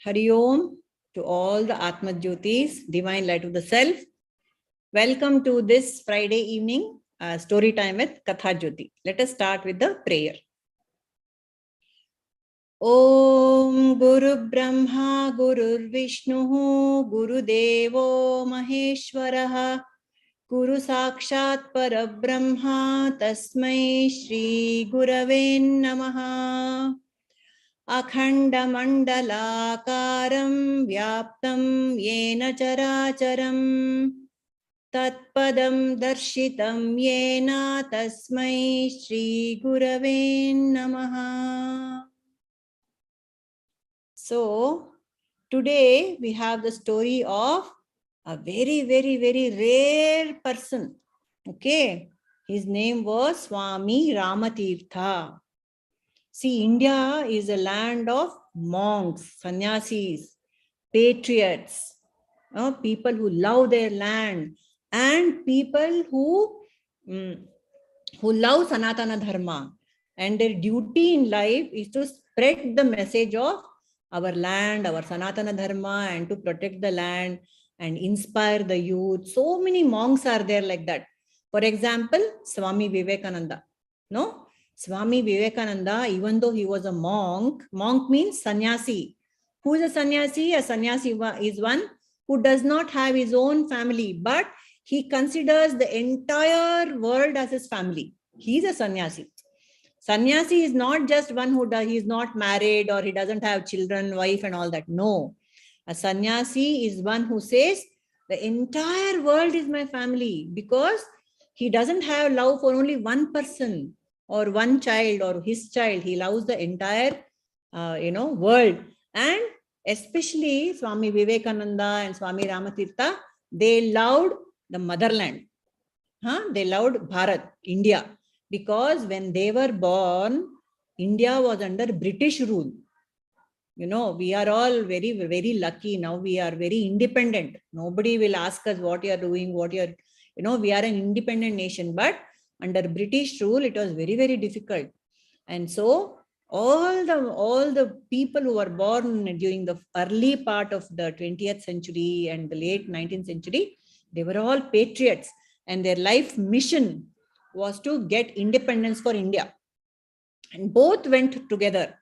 Hari Om to all the Atmajyotis, divine light of the self. Welcome to this Friday evening story time with Kathajyoti. Let us start with the prayer. Om Guru Brahma Guru Vishnu Guru Devo Maheshwaraha Guru Sakshat Parabrahma Tasmai Shri Gurave Namaha. Akhandamandalakaram vyaptam yena characharam tatpadam darshitam yena tasmai Shri Gurave Namaha. So, today we have the story of a very, very, very rare person. Okay, his name was Swami Rama Tirtha. See, India is a land of monks, sannyasis, patriots, people who love their land, and people who love Sanatana Dharma. And their duty in life is to spread the message of our land, our Sanatana Dharma, and to protect the land and inspire the youth. So many monks are there like that. For example, Swami Vivekananda. No? Swami Vivekananda, even though he was a monk means sannyasi. Who is a sannyasi? A sannyasi is one who does not have his own family, but he considers the entire world as his family. He is a sannyasi. Sannyasi is not just one who he is not married or he doesn't have children, wife and all that. No. A sannyasi is one who says the entire world is my family, because he doesn't have love for only one person or one child or his child. He loves the entire world. And especially Swami Vivekananda and Swami Rama Tirtha, they loved the motherland. They loved Bharat, India, because when they were born, India was under British rule. We are all very, very lucky. Now we are very independent. Nobody will ask us what you are doing, we are an independent nation. But under British rule, it was very, very difficult. And so all the people who were born during the early part of the 20th century and the late 19th century, they were all patriots. And their life mission was to get independence for India. And both went together,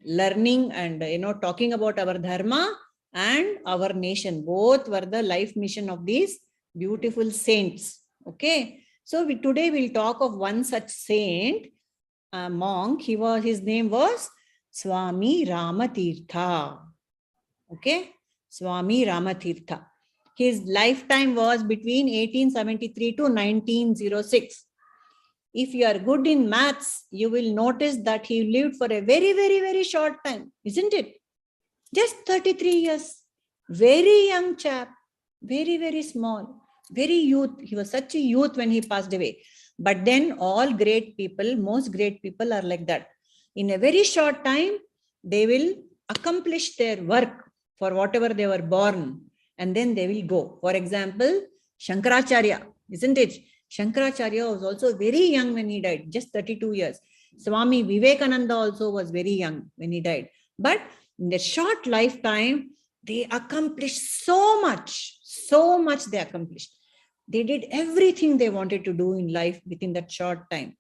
learning and talking about our dharma and our nation. Both were the life mission of these beautiful saints. Okay. So today we'll talk of one such saint, a monk. His name was Swami Rama Tirtha. Okay, Swami Rama Tirtha. His lifetime was between 1873 to 1906. If you are good in maths, you will notice that he lived for a very, very, very short time, isn't it? Just 33 years. Very young chap, very, very small. Very youth. He was such a youth when he passed away. But then all great people, most great people are like that. In a very short time, they will accomplish their work for whatever they were born, and then they will go. For example, Shankaracharya, isn't it? Shankaracharya was also very young when he died, just 32 years. Swami Vivekananda also was very young when he died. But in their short lifetime, they accomplished so much they accomplished. They did everything they wanted to do in life within that short time.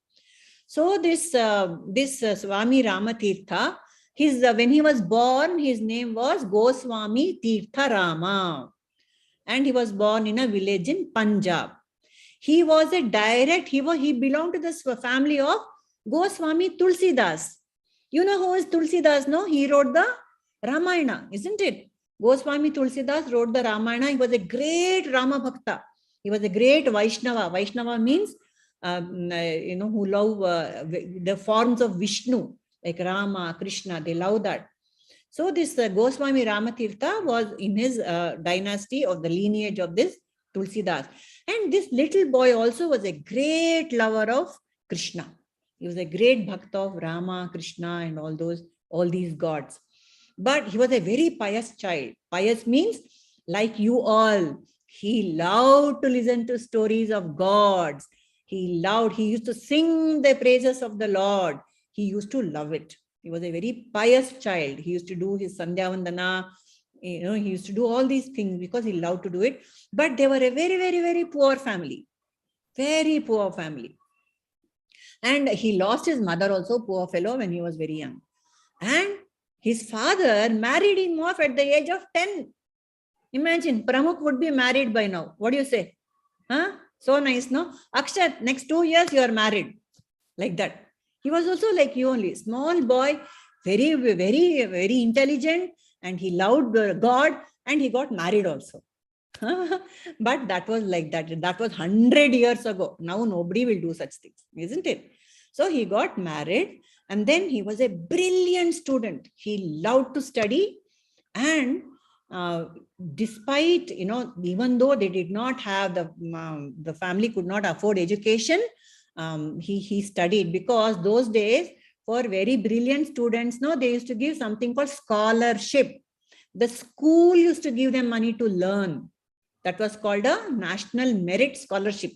So this Swami Rama Tirtha, when he was born, his name was Goswami Tirtha Rama. And he was born in a village in Punjab. He was he belonged to this family of Goswami Tulsidas. You know who is Tulsidas, no? He wrote the Ramayana, isn't it? Goswami Tulsidas wrote the Ramayana. He was a great Rama Bhakta. He was a great Vaishnava. Vaishnava means, who love the forms of Vishnu, like Rama, Krishna. They love that. So this Goswami Rama Tirtha was in his dynasty of the lineage of this Tulsidas. And this little boy also was a great lover of Krishna. He was a great bhakta of Rama, Krishna, and all these gods. But he was a very pious child. Pious means like you all. He loved to listen to stories of gods. He used to sing the praises of the Lord. He used to love it. He was a very pious child. He used to do his Sandhya Vandana He used to do all these things because he loved to do it. But they were a very, very, very poor family. Very poor family. And he lost his mother also, poor fellow, when he was very young. And his father married him off at the age of 10. Imagine, Pramukh would be married by now. What do you say? Huh? So nice, no? Akshat, next 2 years you are married. Like that. He was also like you only. Small boy, very, very, very intelligent, and he loved God, and he got married also. But that was like that. That was 100 years ago. Now nobody will do such things, isn't it? So he got married, and then he was a brilliant student. He loved to study, and despite, even though they did not have the family could not afford education, he studied, because those days for very brilliant students, they used to give something called scholarship. The school used to give them money to learn. That was called a National Merit Scholarship.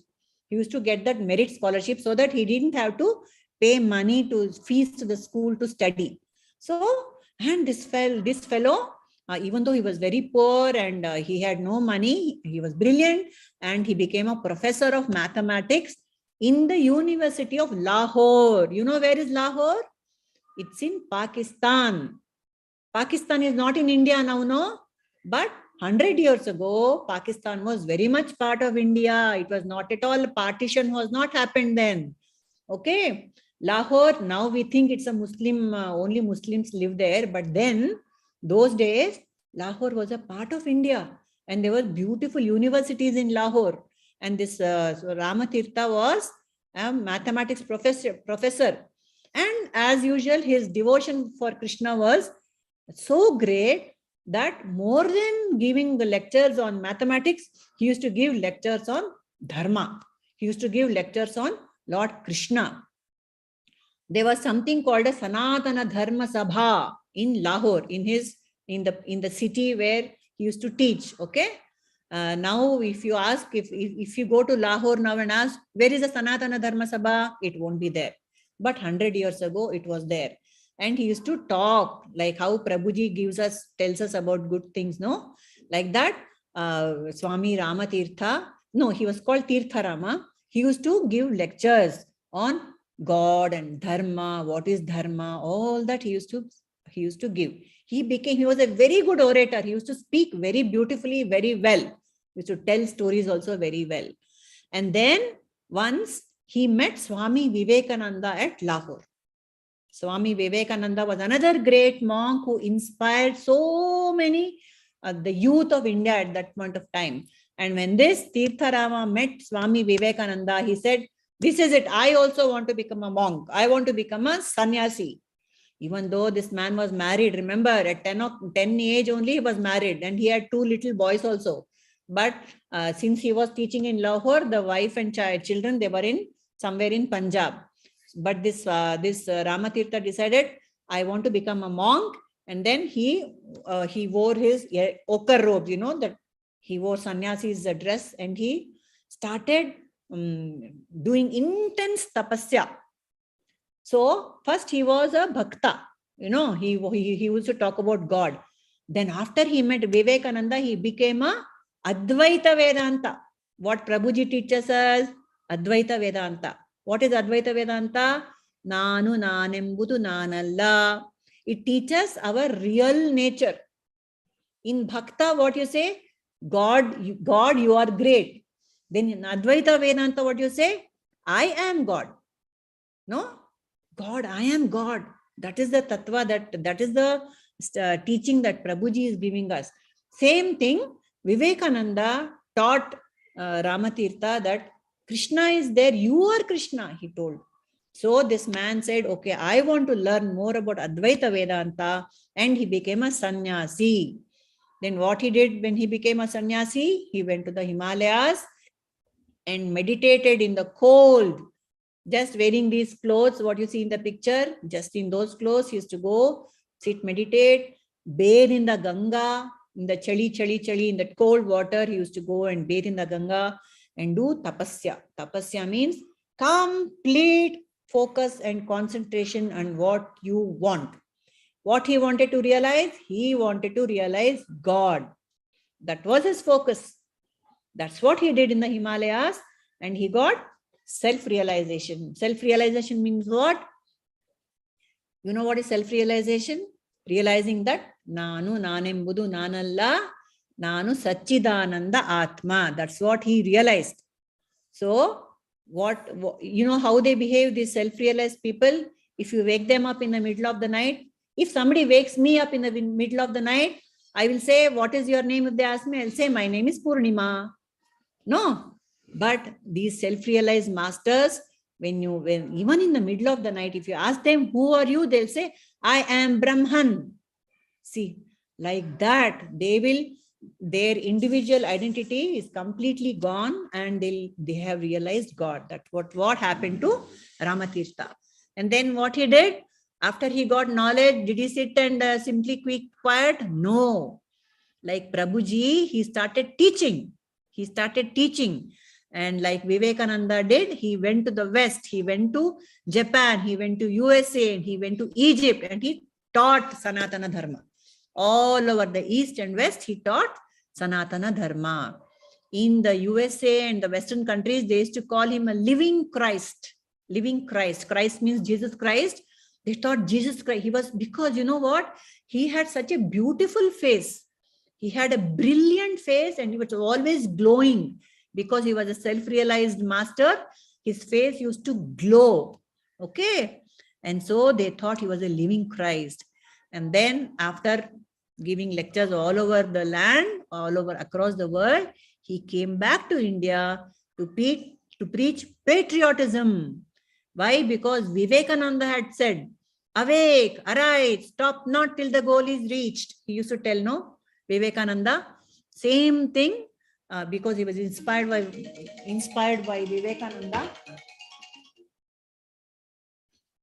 He used to get that merit scholarship so that he didn't have to pay money to fees to the school to study. So, and this fellow, even though he was very poor and he had no money, he was brilliant, and he became a professor of mathematics in the University of Lahore. You know where is Lahore? It's in Pakistan. Pakistan is not in India now, no? But 100 years ago, Pakistan was very much part of India. It was not at all, partition was not happened then. Okay. Lahore, now we think it's a Muslim, only Muslims live there. But then, those days, Lahore was a part of India. And there were beautiful universities in Lahore. And this Rama Tirtha was a mathematics professor. And as usual, his devotion for Krishna was so great that more than giving the lectures on mathematics, he used to give lectures on dharma. He used to give lectures on Lord Krishna. There was something called a Sanatana Dharma Sabha in Lahore, in the city where he used to teach. Okay. Now, if you ask, if you go to Lahore now and ask, where is the Sanatana Dharma Sabha? It won't be there. But 100 years ago, it was there. And he used to talk like how Prabhuji tells us about good things, no? Like that, Swami Rama Tirtha, no, he was called Tirtha Rama. He used to give lectures on God and Dharma, what is Dharma, all that he used to give. He was a very good orator. He used to speak very beautifully, very well. He used to tell stories also very well. And then once he met Swami Vivekananda at Lahore. Swami Vivekananda was another great monk who inspired so many, the youth of India at that point of time. And when this Tirtha Rama met Swami Vivekananda, he said, this is it. I also want to become a monk. I want to become a sannyasi. Even though this man was married, remember, at 10 age only he was married, and he had 2 little boys also. But since he was teaching in Lahore, the wife and children, they were somewhere in Punjab. But this Rama Tirtha decided, I want to become a monk. And then he wore his ochre robes, that he wore sannyasi's dress, and he started doing intense tapasya. So first he was a bhakta, he used to talk about God. Then after he met Vivekananda, he became a Advaita Vedanta. What Prabhuji teaches us? Advaita Vedanta. What is Advaita Vedanta? Nanu nanembudu nanalla. It teaches our real nature. In Bhakta, what you say? God, you are great. Then in Advaita Vedanta, what you say? I am God. No? God, I am God. That is the tattva, that is the teaching that Prabhuji is giving us. Same thing, Vivekananda taught Ramatirtha that Krishna is there, you are Krishna, he told. So this man said, okay, I want to learn more about Advaita Vedanta, and he became a sannyasi. Then what he did when he became a sannyasi, he went to the Himalayas and meditated in the cold, just wearing these clothes, what you see in the picture, just in those clothes, he used to go, sit, meditate, bathe in the Ganga, in the chali, in the cold water, he used to go and bathe in the Ganga and do tapasya. Tapasya means complete focus and concentration on what you want. What he wanted to realize? He wanted to realize God. That was his focus. That's what he did in the Himalayas, and he got self-realization. Self-realization means what? You know what is self-realization? Realizing that Nanu Nanembudu Nanalla, Nanu Satchidananda Atma. That's what he realized. So, what you know how they behave, these self-realized people? If you wake them up in the middle of the night, if somebody wakes me up in the middle of the night, I will say, what is your name? If they ask me, I'll say, my name is Purnima. No, but these self-realized masters, when even in the middle of the night, if you ask them, who are you? They'll say, I am Brahman. See, like that, their individual identity is completely gone, and they have realized God. That's what happened to Rama Tirtha. And then what he did, after he got knowledge, did he sit and simply keep quiet? No. Like Prabhuji, he started teaching. And like Vivekananda did, he went to the West, he went to Japan, he went to USA, and he went to Egypt, and he taught Sanatana Dharma. All over the East and West, he taught Sanatana Dharma. In the USA and the Western countries, they used to call him a living Christ. Living Christ. Christ means Jesus Christ. They taught Jesus Christ. He was, because you know what? He had such a beautiful face. He had a brilliant face, and he was always glowing. Because he was a self-realized master, his face used to glow. Okay. And so they thought he was a living Christ. And then after giving lectures all over the land, all over across the world, he came back to India to preach patriotism. Why? Because Vivekananda had said, awake, arise, stop not till the goal is reached. He used to tell, no? Vivekananda, same thing, because he was inspired by Vivekananda.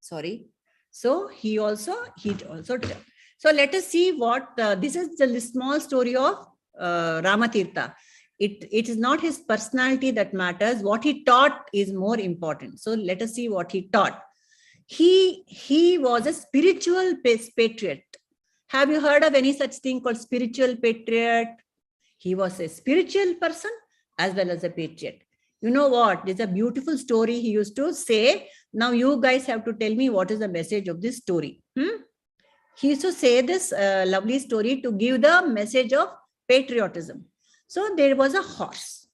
Sorry. So he also. So let us see what this is the small story of Rama Tirtha. It is not his personality that matters. What he taught is more important. So let us see what he taught. He was a spiritual patriot. Have you heard of any such thing called spiritual patriot? He was a spiritual person as well as a patriot. You know what? There's a beautiful story he used to say. Now you guys have to tell me what is the message of this story. He used to say this lovely story to give the message of patriotism. So there was a horse.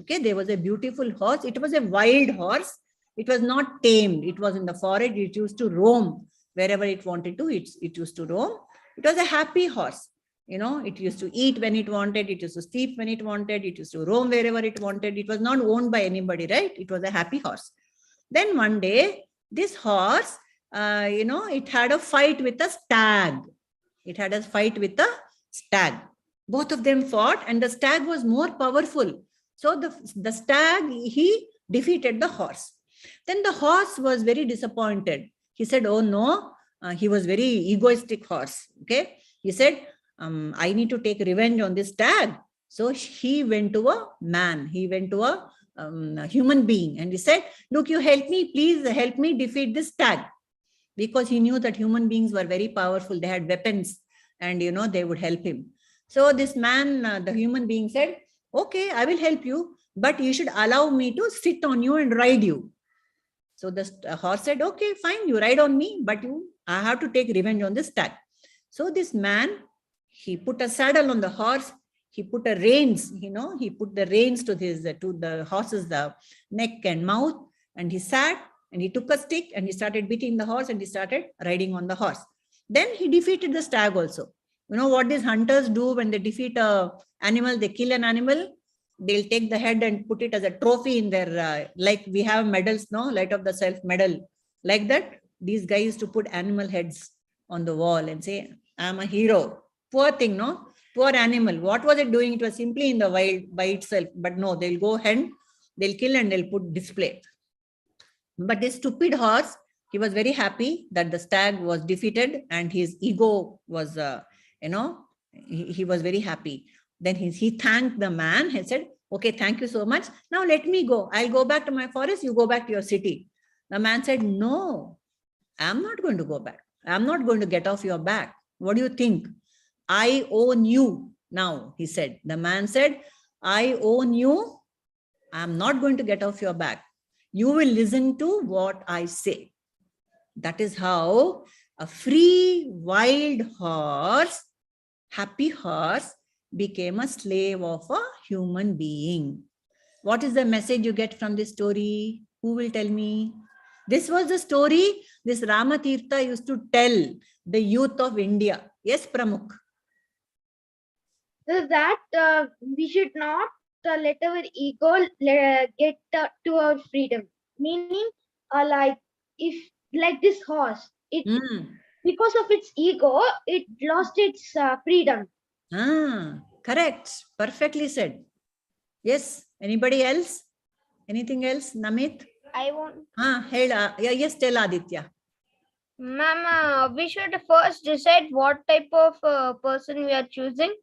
Okay, there was a beautiful horse. It was a wild horse. It was not tamed. It was in the forest. It used to roam wherever it wanted to. It used to roam. It was a happy horse. You know, it used to eat when it wanted. It used to sleep when it wanted. It used to roam wherever it wanted. It was not owned by anybody, right? It was a happy horse. Then one day, this horse, it had a fight with a stag. It had a fight with a stag. Both of them fought, and the stag was more powerful. So the stag, he defeated the horse. Then the horse was very disappointed. He said, oh no, he was very egoistic horse. Okay. He said, I need to take revenge on this stag. So he went to a man. He went to a human being, and he said, look, you help me, please help me defeat this stag. Because he knew that human beings were very powerful. They had weapons, and they would help him. So this man, the human being, said, okay, I will help you, but you should allow me to sit on you and ride you. So the horse said, okay, fine, you ride on me, but I have to take revenge on this stag. So this man, he put a saddle on the horse. He put a reins, he put the reins to the horse's neck and mouth, and he sat, and he took a stick, and he started beating the horse, and he started riding on the horse. Then he defeated the stag also. You know what these hunters do when they defeat an animal? They kill an animal. They'll take the head and put it as a trophy in their, like we have medals, no? Light of the Self medal. Like that, these guys used to put animal heads on the wall and say, I'm a hero. Poor thing, no? Poor animal. What was it doing? It was simply in the wild by itself. But no, they'll go ahead, they'll kill, and they'll put display. But this stupid horse, he was very happy that the stag was defeated, and his ego was, he was very happy. Then he thanked the man. He said, okay, thank you so much. Now let me go. I'll go back to my forest. You go back to your city. The man said, no, I'm not going to go back. I'm not going to get off your back. What do you think? I own you now, he said. The man said, I own you. I'm not going to get off your back. You will listen to what I say. That is how a free, wild horse, happy horse, became a slave of a human being. What is the message you get from this story? Who will tell me? This was the story this Rama Tirtha used to tell the youth of India. Yes, Pramukh. So that we should not let our ego get to our freedom. Meaning, like if like this horse, it because of its ego, it lost its freedom. Correct. Perfectly said. Yes. Anybody else? Anything else? Namit? I want. Yes, tell Aditya. Ma'am, we should first decide what type of person we are choosing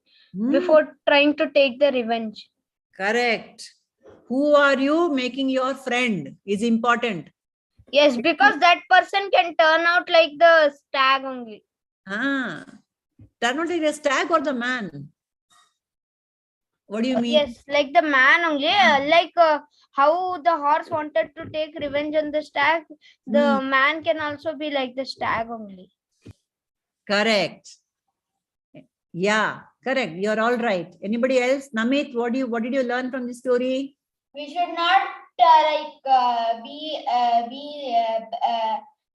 before trying to take the revenge. Correct. Who are you making your friend is important. Yes, because that person can turn out like the stag only. Turn out like the stag or the man? What do you mean? Yes, like the man only. Like how the horse wanted to take revenge on the stag, the man can also be like the stag only. Correct. Yeah, correct. You're all right. Anybody else? Namit, what did you learn from this story? We should not be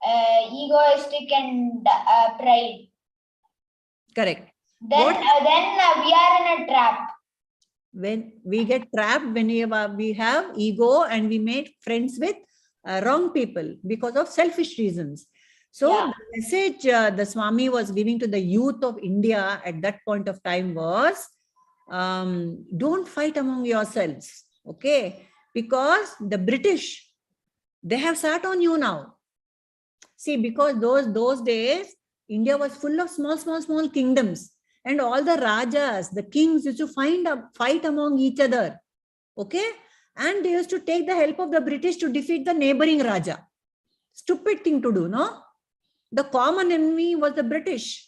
egoistic and pride. Correct. Then we are in a trap. When we get trapped, when we have ego and we make friends with wrong people because of selfish reasons. So the message the Swami was giving to the youth of India at that point of time was, don't fight among yourselves, okay? Because the British, they have sat on you now. See, because those days, India was full of small kingdoms. And all the rajas, the kings used to fight among each other. Okay? And they used to take the help of the British to defeat the neighboring raja. Stupid thing to do, no? The common enemy was the British.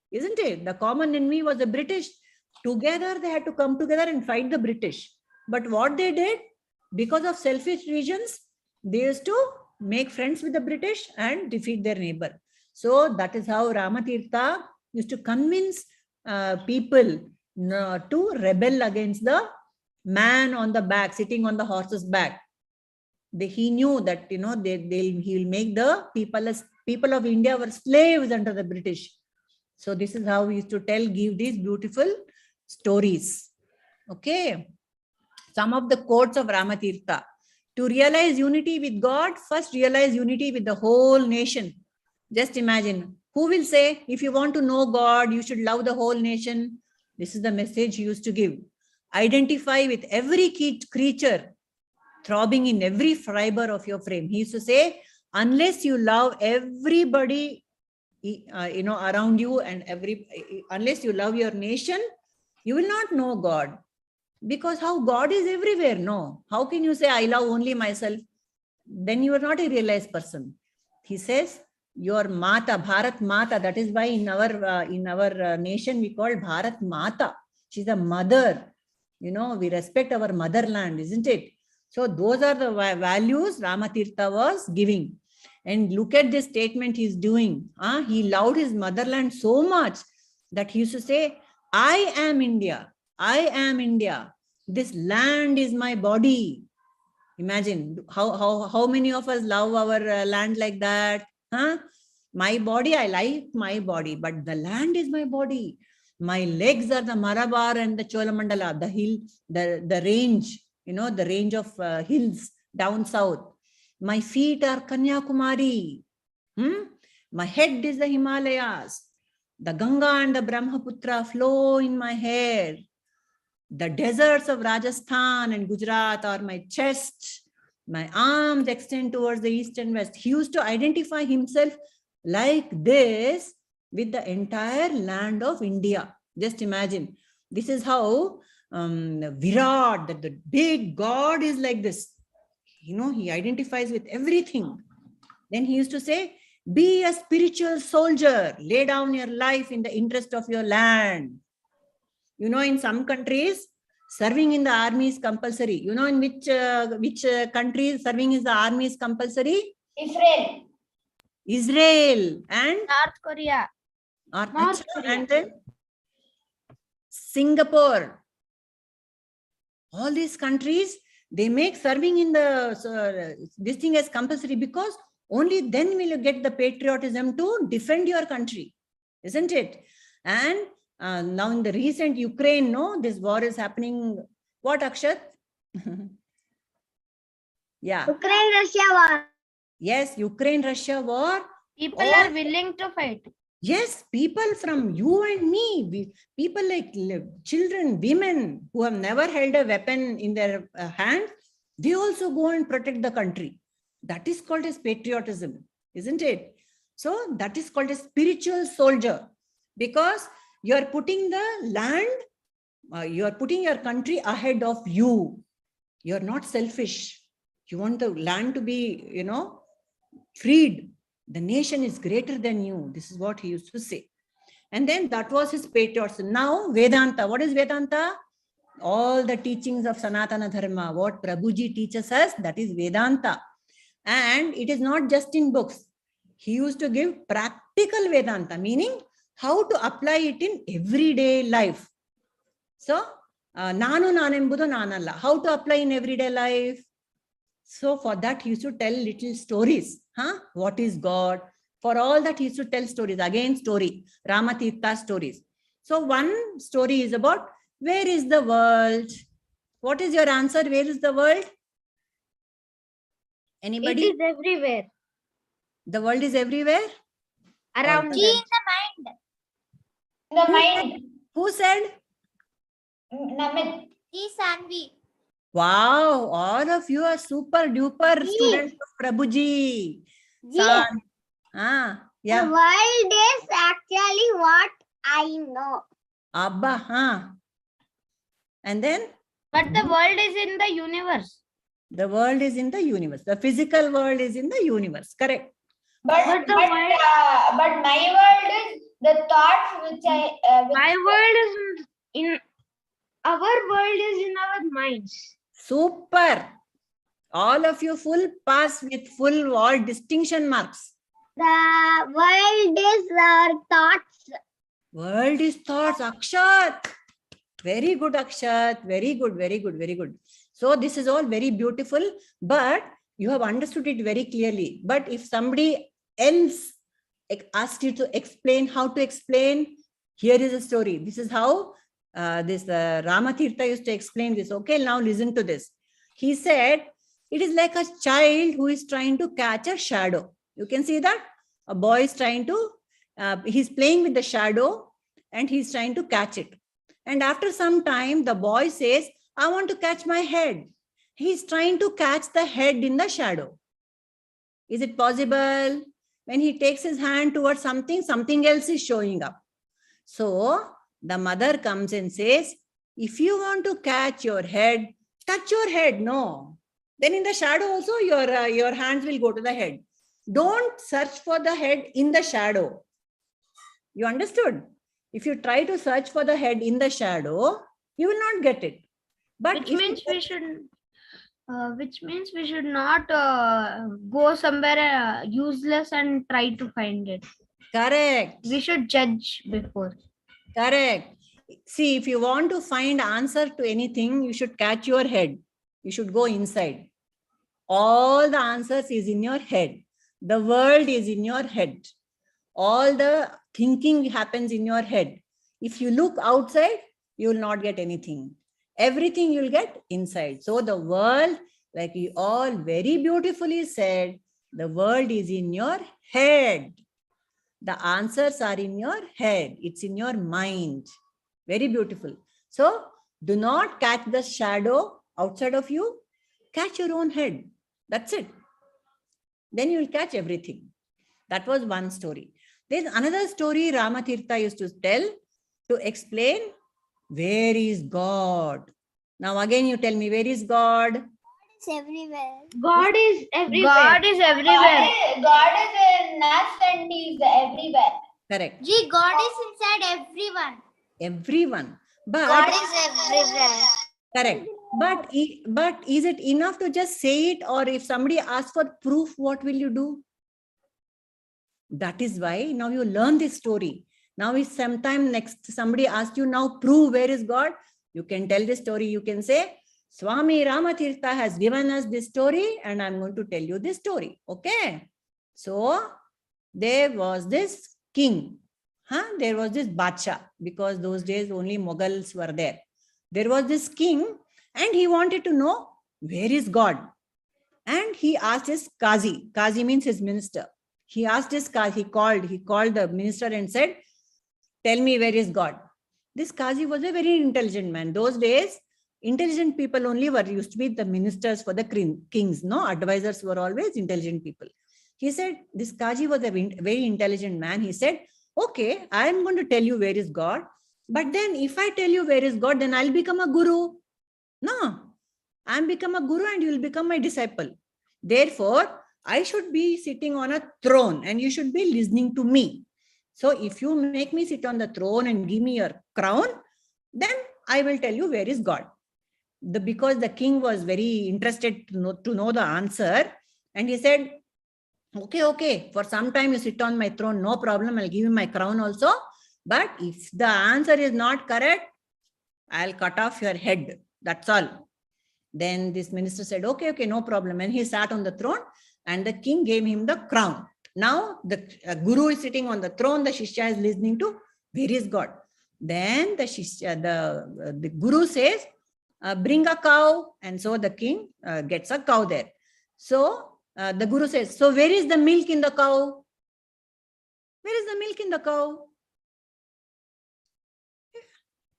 Isn't it? The common enemy was the British. Together, they had to come together and fight the British. But what they did, because of selfish reasons, they used to make friends with the British and defeat their neighbor. So that is how Rama Tirtha used to convince people to rebel against the man on the back, sitting on the horse's back. He knew that, he will make the people of India were slaves under the British. So this is how we used to give these beautiful stories. Okay. Some of the quotes of Rama Tirtha. To realize unity with God, first realize unity with the whole nation. Just imagine. Who will say, if you want to know God, you should love the whole nation? This is the message he used to give. Identify with every creature throbbing in every fiber of your frame. He used to say, unless you love everybody, around you and unless you love your nation, you will not know God. Because how God is everywhere, no? How can you say, I love only myself? Then you are not a realized person. He says, your Mata, Bharat Mata, that is why in our nation we call Bharat Mata. She's a mother. We respect our motherland, isn't it? So those are the values Rama Tirtha was giving. And look at this statement he's doing. He loved his motherland so much that he used to say, I am India. I am India. This land is my body. Imagine how many of us love our land like that. My body, I like my body, but the land is my body. My legs are the Malabar and the Cholamandala, the hill, the range, the range of hills down south. My feet are Kanyakumari. My head is the Himalayas. The Ganga and the Brahmaputra flow in my hair. The deserts of Rajasthan and Gujarat are my chest. My arms extend towards the east and west. He used to identify himself like this with the entire land of India. Just imagine. This is how Virat, that the big God is like this. He identifies with everything. Then he used to say, Be a spiritual soldier. Lay down your life in the interest of your land. You know, in some countries, serving in the army is compulsory. You know, in which countries serving in the army is compulsory? Israel. Israel and North Korea. North Korea. And then Singapore. All these countries, they make serving in the this thing as compulsory, because only then will you get the patriotism to defend your country, isn't it? And now in the recent Ukraine, no, this war is happening. What, Akshat? Yeah. Ukraine-Russia war. Yes, Ukraine-Russia war. People are willing to fight. Yes, people from you and me, people like children, women who have never held a weapon in their hand, they also go and protect the country. That is called as patriotism, isn't it? So that is called a spiritual soldier, because you are putting the land, you are putting your country ahead of you. You are not selfish. You want the land to be, you know, freed. The nation is greater than you. This is what he used to say. And then that was his patriotism. Now Vedanta. What is Vedanta? All the teachings of Sanatana Dharma. What Prabhuji teaches us, that is Vedanta. And it is not just in books. He used to give practical Vedanta, meaning how to apply it in everyday life. So, Nanu nanembudu nanalla. How to apply in everyday life? So for that, he used to tell little stories. What is God? For all that, he used to tell stories. Again, story. Rama Tirtha stories. So one story is about, where is the world? What is your answer? Where is the world? Anybody? It is everywhere. The world is everywhere? Around All us. In the mind. Who said? Namit. Sanvi. Wow, all of you are super duper students of Prabhuji. Yeah. Yeah. The world is actually what I know. Abba, And then? But the world is in the universe. The world is in the universe. The physical world is in the universe. Correct. But my world is the thoughts which My world is in our world is in our minds. Super. All of you full pass with full all distinction marks. The world is our thoughts. World is thoughts. Akshat. Very good, Akshat. Very good, very good, very good. So this is all very beautiful, but you have understood it very clearly. But if somebody else asked you to explain how to explain, here is a story. This is how Rama Tirtha used to explain this. Okay, now listen to this. He said, it is like a child who is trying to catch a shadow. You can see that? A boy is trying to, he's playing with the shadow and he's trying to catch it. And after some time, the boy says, I want to catch my head. He's trying to catch the head in the shadow. Is it possible? When he takes his hand towards something, something else is showing up. So the mother comes and says, if you want to catch your head, touch your head. No. Then in the shadow also, your hands will go to the head. Don't search for the head in the shadow. You understood? If you try to search for the head in the shadow, you will not get it. But which means we should not go somewhere useless and try to find it. Correct. We should judge before. Correct. See, if you want to find answer to anything, you should catch your head. You should go inside. All the answers is in your head. The world is in your head. All the thinking happens in your head. If you look outside, you will not get anything. Everything you'll get inside. So the world, like you all very beautifully said, the world is in your head. The answers are in your head. It's in your mind. Very beautiful. So do not catch the shadow outside of you. Catch your own head. That's it. Then you will catch everything. That was one story. There's another story Rama Tirtha used to tell to explain where is God. Now again you tell me, where is God? is everywhere. God is everywhere. God is everywhere. God is in us and He is everywhere. Correct. G, God is inside everyone. Everyone. But God is everywhere. correct. But is it enough to just say it, or if somebody asks for proof, what will you do? That is why now you learn this story. Now if sometime next somebody asks you, now prove where is God, you can tell this story. You can say, Swami Rama Tirtha has given us this story and I'm going to tell you this story. Okay. So there was this king. There was this Bacha, because those days only Mughals were there. There was this king and he wanted to know where is God. And he asked his Qazi. Qazi means his minister. He asked his Qazi, he called the minister and said, tell me where is God. This Qazi was a very intelligent man. Those days, intelligent people only used to be the ministers for the kings. No, advisors were always intelligent people. He said, this Qazi was a very intelligent man. He said, okay, I am going to tell you where is God. But then if I tell you where is God, then I'll become a guru. No, I'll become a guru and you will become my disciple. Therefore, I should be sitting on a throne and you should be listening to me. So if you make me sit on the throne and give me your crown, then I will tell you where is God. Because the king was very interested to know the answer. And he said, okay, for some time you sit on my throne, no problem, I'll give you my crown also. But if the answer is not correct, I'll cut off your head. That's all. Then this minister said, okay, no problem. And he sat on the throne and the king gave him the crown. Now the guru is sitting on the throne, the Shishya is listening to where is God. Then the Shishya, the guru says, bring a cow. And so the king gets a cow there. So the guru says, so where is the milk in the cow? Where is the milk in the cow?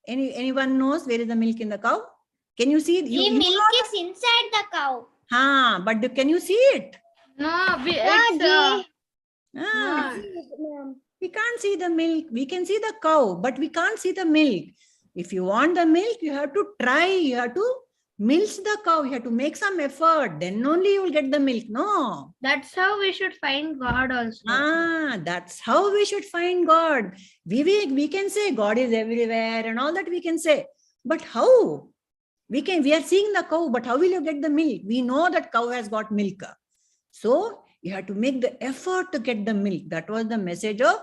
Anyone knows where is the milk in the cow? Can you see it? The milk is inside the cow. But can you see it? No, we can't see the milk. We can see the cow, but we can't see the milk. If you want the milk, you have to try. You have to milk the cow. You have to make some effort. Then only you will get the milk. No. That's how we should find God also. That's how we should find God. We can say God is everywhere and all that we can say. But how? We are seeing the cow, but how will you get the milk? We know that cow has got milk. So you have to make the effort to get the milk. That was the message of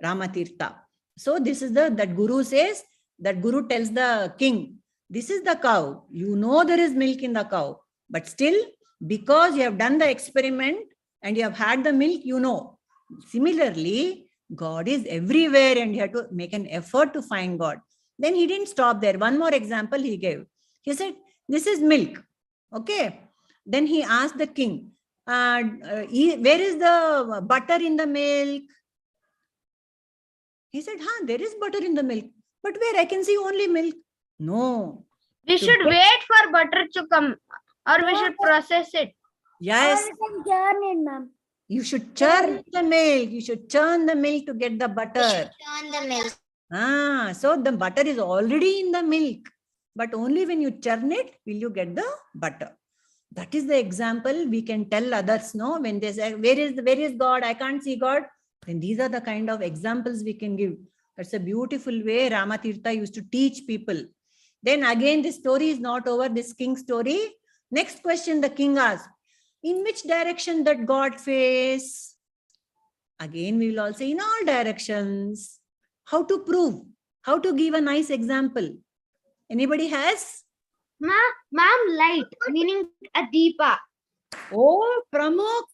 Rama Tirtha. So this is that guru says, that guru tells the king, this is the cow. You know there is milk in the cow. But still, because you have done the experiment and you have had the milk, you know. Similarly, God is everywhere and you have to make an effort to find God. Then he didn't stop there. One more example he gave. He said, this is milk. Okay. Then he asked the king, where is the butter in the milk? He said, there is butter in the milk. But where? I can see only milk. No. We should wait for butter to come, or we should process it. Yes. Or we can churn it, ma'am. You should churn the milk. You should churn the milk to get the butter. Churn the milk. So the butter is already in the milk. But only when you churn it, will you get the butter. That is the example we can tell others, no? When they say, where is God? I can't see God. Then these are the kind of examples we can give. That's a beautiful way Rama Tirtha used to teach people. Then again, this story is not over, this king story. Next question the king asked, in which direction that God face? Again, we will all say in all directions. How to prove? How to give a nice example? Anybody has? Ma'am, light, meaning a deepa. Oh, Pramuk.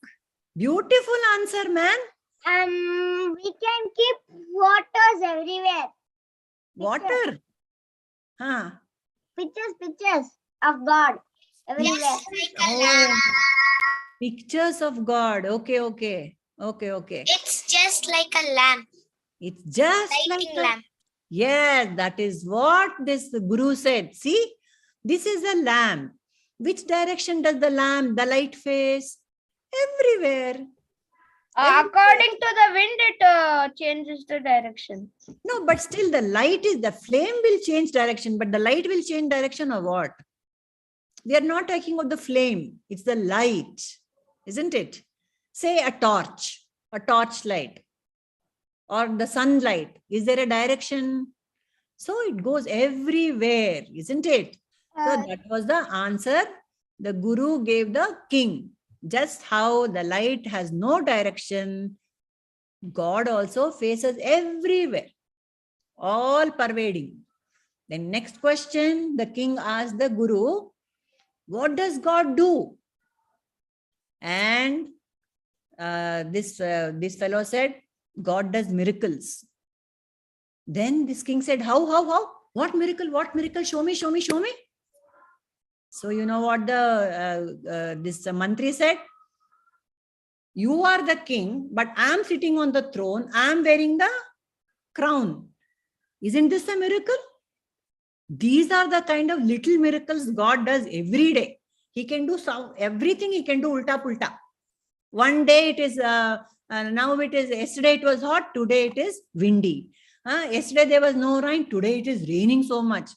Beautiful answer, man. We can keep waters everywhere. Water. Pictures of God everywhere. Oh, pictures of God. Okay. It's just like a lamp. It's just like a lamp. Yes, that is what this guru said. See, this is a lamp. Which direction does the light face? Everywhere. According to the wind, it changes the direction. No, but still the flame will change direction, but the light will change direction or what? We are not talking about the flame. It's the light, isn't it? Say a torchlight, or the sunlight. Is there a direction? So it goes everywhere, isn't it? So that was the answer the Guru gave the king. Just how the light has no direction, God also faces everywhere, all pervading. Then next question, the king asked the Guru, what does God do? And this fellow said, God does miracles. Then this king said, how? What miracle? Show me. So you know what this mantri said? You are the king, but I am sitting on the throne. I am wearing the crown. Isn't this a miracle? These are the kind of little miracles God does every day. He can do everything. He can do ulta pulta. One day it is, yesterday it was hot. Today it is windy. Yesterday there was no rain. Today it is raining so much.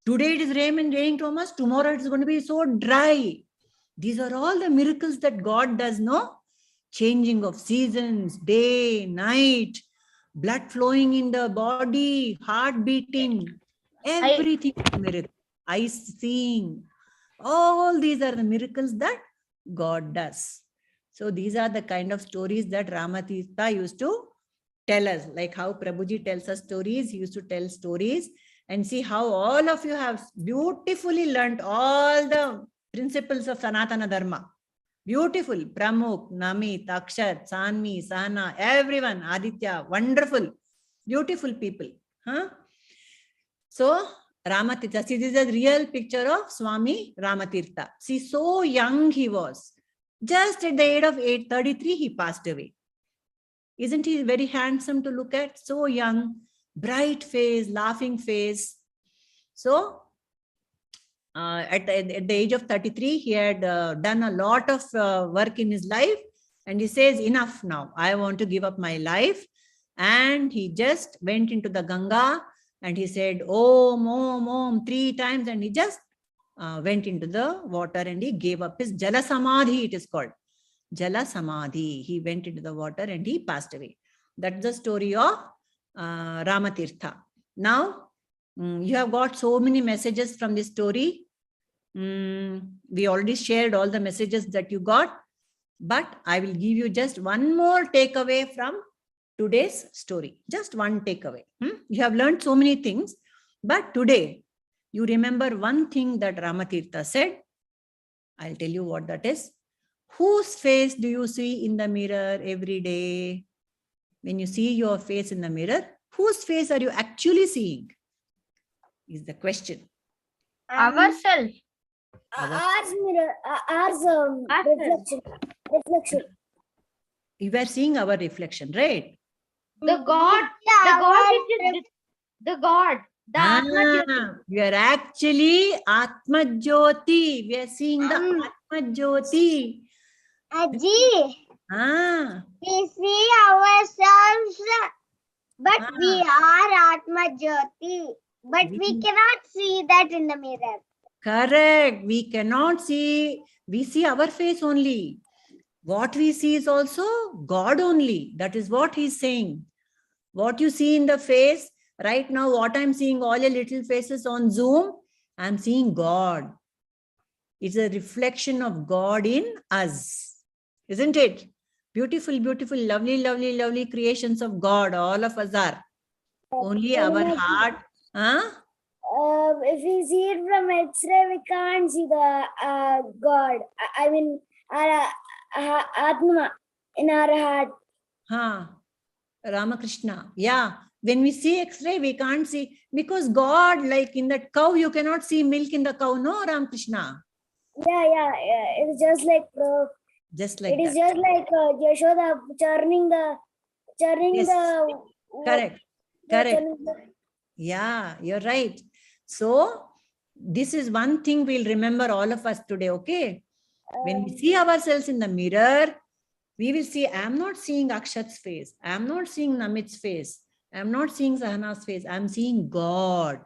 Today it is raining too much. Tomorrow it is going to be so dry. These are all the miracles that God does, no? Changing of seasons, day, night, blood flowing in the body, heart beating, everything is a miracle. Eyes seeing. All these are the miracles that God does. So these are the kind of stories that Rama Tirtha used to tell us, like how Prabhuji tells us stories. He used to tell stories, and see how all of you have beautifully learnt all the principles of Sanatana Dharma. Beautiful. Pramukh, Namit, Akshat, Sanmi, Sahana, everyone, Aditya, wonderful, beautiful people. So, Rama Tirtha, see, this is a real picture of Swami Rama Tirtha. See, so young he was. Just at the age of 33, he passed away. Isn't he very handsome to look at? So young, bright face, laughing face. So, at the age of 33, he had done a lot of work in his life. And he says, enough now. I want to give up my life. And he just went into the Ganga and he said, Om, Om, Om, 3 times. And he just went into the water and he gave up his Jala Samadhi, it is called. Jala Samadhi. He went into the water and he passed away. That's the story of Rama Tirtha. Now, you have got so many messages from this story. We already shared all the messages that you got. But I will give you just one more takeaway from today's story. Just one takeaway. You have learned so many things. But today, you remember one thing that Rama Tirtha said. I'll tell you what that is. Whose face do you see in the mirror every day? When you see your face in the mirror, whose face are you actually seeing? Is the question. Ourselves. Ours mirror, ours reflection. You were seeing our reflection, right? The God, the God. The Atma-Jyoti. We are actually Atma-Jyoti. We are seeing the Atma-Jyoti. Aji, Ah, we see ourselves, but we are Atma-Jyoti. But we cannot see that in the mirror. correct. We cannot see. We see our face only. What we see is also God only. That is what he's saying. What you see in the face, right now, what I'm seeing, all your little faces on Zoom, I'm seeing God. It's a reflection of God in us. Isn't it? Beautiful, beautiful, lovely, lovely, lovely creations of God. All of us are. Only our heart. If we see it from X-ray, we can't see the God. I mean, our Atma in our heart. Ramakrishna. Yeah. When we see X-ray, we can't see. Because God, like in that cow, you cannot see milk in the cow. No, Ramakrishna. Yeah. It's just like Just like it is that. just like Yashoda churning Yes. the Correct. Correct. Yeah, you're right. So this is one thing we'll remember all of us today, okay? When we see ourselves in the mirror, we will see, I'm not seeing Akshat's face. I'm not seeing Namit's face. I'm not seeing Sahana's face. I'm seeing God.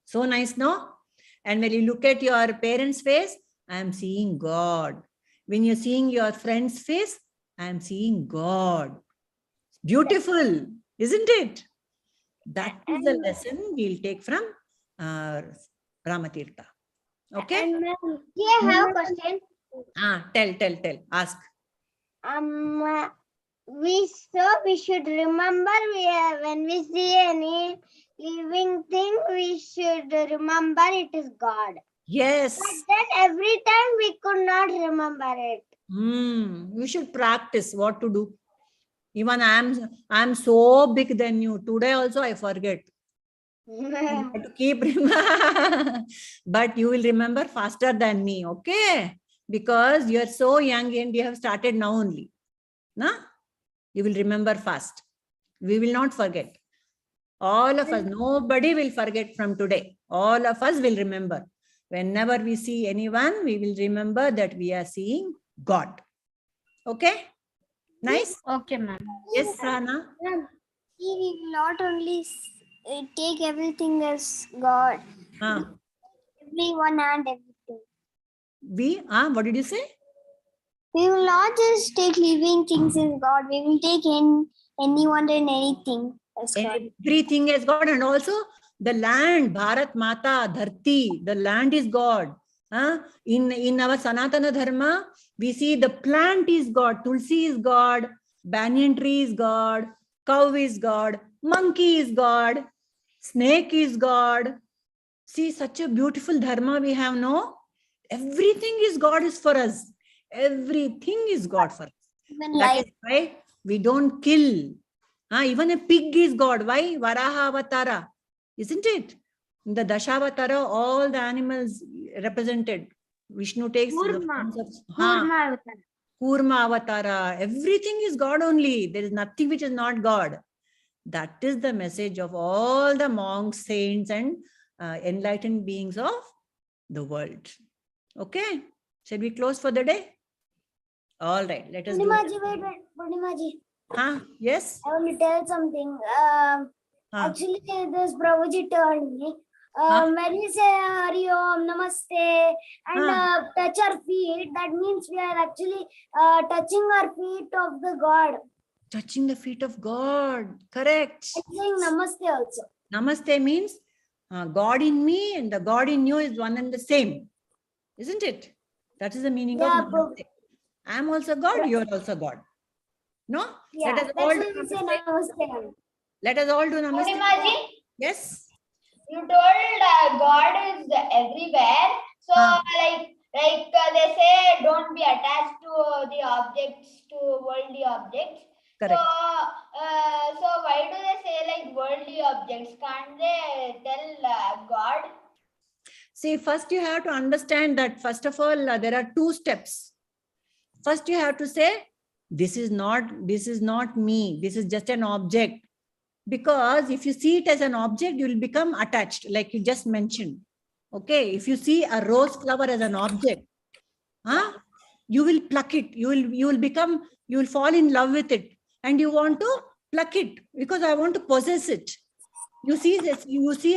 So nice, no? And when you look at your parents' face, I am seeing God. When you're seeing your friend's face, I am seeing God. Beautiful, isn't it? That is the lesson we'll take from Rama Tirtha. Okay? And ma'am, Yeah, I have a question. Tell. Ask. We should remember when we see any living thing, we should remember it is God. Yes. But then every time we could not remember it. We should practice what to do. Even I'm so big than you. Today also I forget. You have to keep but you will remember faster than me, okay? Because you are so young and you have started now only. No? You will remember fast. We will not forget. All of us, nobody will forget from today. All of us will remember. Whenever we see anyone, we will remember that we are seeing God. Okay? Nice? Okay, ma'am. Yes, Sana? we will not only take everything as God, everyone and everything. What did you say? We will not just take living things as God. We will take anyone and anything as God. Everything is God, and also the land, Bharat Mata, Dharti, the land is God. In our Sanatana Dharma, we see the plant is God, Tulsi is God, banyan tree is God, cow is God, monkey is God, snake is God. See, such a beautiful Dharma we have, no? Everything is God is for us. Everything is God for us. Even That life. is why we don't kill. Even a pig is God. Why? Varaha Avatara. Isn't it? In the Dashavatara, all the animals represented. Vishnu takes the forms of Kurma Avatara. Everything is God only. There is nothing which is not God. That is the message of all the monks, saints, and enlightened beings of the world. Okay? Shall we close for the day? All right. Let us do it. Wait. Purnima ji. Yes? I want to tell something. Actually, this Prabhuji told me. When we say Hari Om, Namaste, and touch our feet, that means we are actually touching our feet of the God. Touching the feet of God. Correct. And saying Namaste also. Namaste means God in me and the God in you is one and the same. Isn't it? That is the meaning of Namaste. I am also God, you are also God. No? Yeah, Let us that's all why do we say Namaste. Namaste. Let us all do Namaste. Purnima ji, Yes. you told God is everywhere. So like they say, don't be attached to the objects, to worldly objects. Correct. So why do they say like worldly objects? Can't they tell God? See, first you have to understand that first of all, there are two steps. First you have to say, this is not me. This is just an object. Because if you see it as an object, you will become attached, like you just mentioned. Okay, if you see a rose flower as an object, you will pluck it. You will fall in love with it, and you want to pluck it because I want to possess it. You see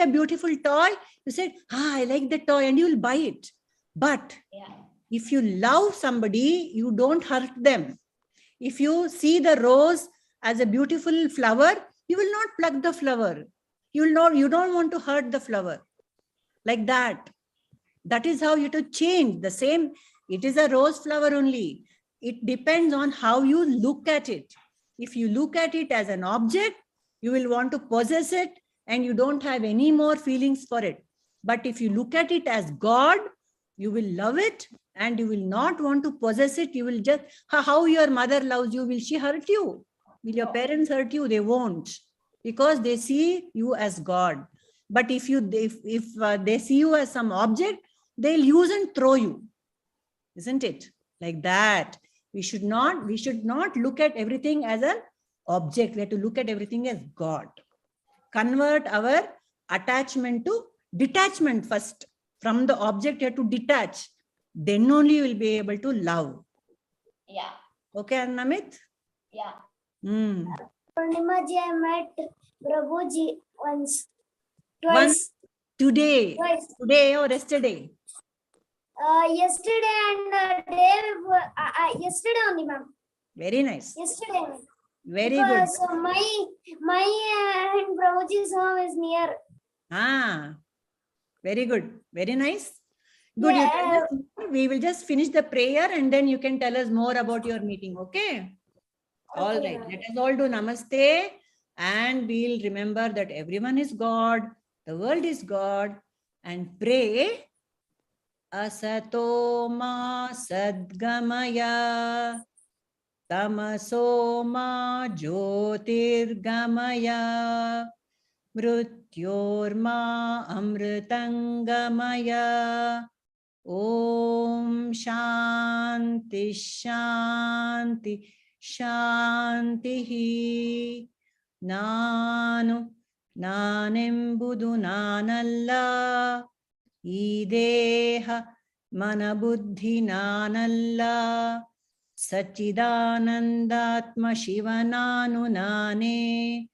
a beautiful toy, you say, I like the toy, and you will buy it. But if you love somebody, you don't hurt them. If you see the rose as a beautiful flower, you will not pluck the flower. You don't want to hurt the flower. Like that. That is how you have to change. The same, it is a rose flower only. It depends on how you look at it. If you look at it as an object, you will want to possess it and you don't have any more feelings for it. But if you look at it as God, you will love it and you will not want to possess it. You will just, how your mother loves you, will she hurt you? Will your parents hurt you? They won't, because they see you as God. But if they see you as some object, they'll use and throw you. Isn't it? Like that. We should not look at everything as an object. We have to look at everything as God. Convert our attachment to detachment first. From the object, you have to detach. Then only you will be able to love. Yeah. Okay, Annamit? Yeah. Purnima ji, I met Prabhuji twice. Today. Twice. Today or yesterday? Yesterday and day before, yesterday only, ma'am. Very nice. Yesterday. Very because good. my and Prabhuji's home is near. Very good. Very nice. Good. Yeah. You tell us more. We will just finish the prayer and then you can tell us more about your meeting. Okay. All Okay, right. ma'am. Let us all do namaste and we'll remember that everyone is God. The world is God. And pray. Asato ma sadgamaya. Tamaso ma jyotirgamaya. Mrutyorma amritangamaya. Om Shanti Shanti Shanti. Nanu Nanembudu Nanalla. Ideha Manabuddhi Nanalla. Sachidanandatma Shivananu Nane.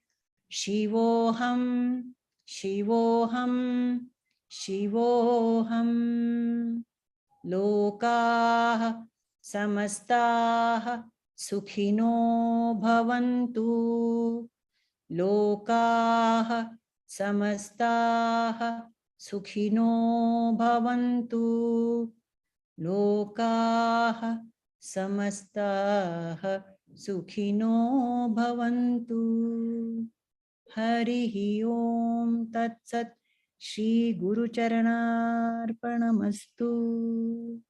Shivoham, Shivoham, Shivoham. Lokaha Samastaha Sukhino Bhavantu. Lokaha Samastaha Sukhino Bhavantu. Lokaha Samastaha Sukhino Bhavantu. Harihi Om Tat Sat. Shri Guru Charanarpanamastu.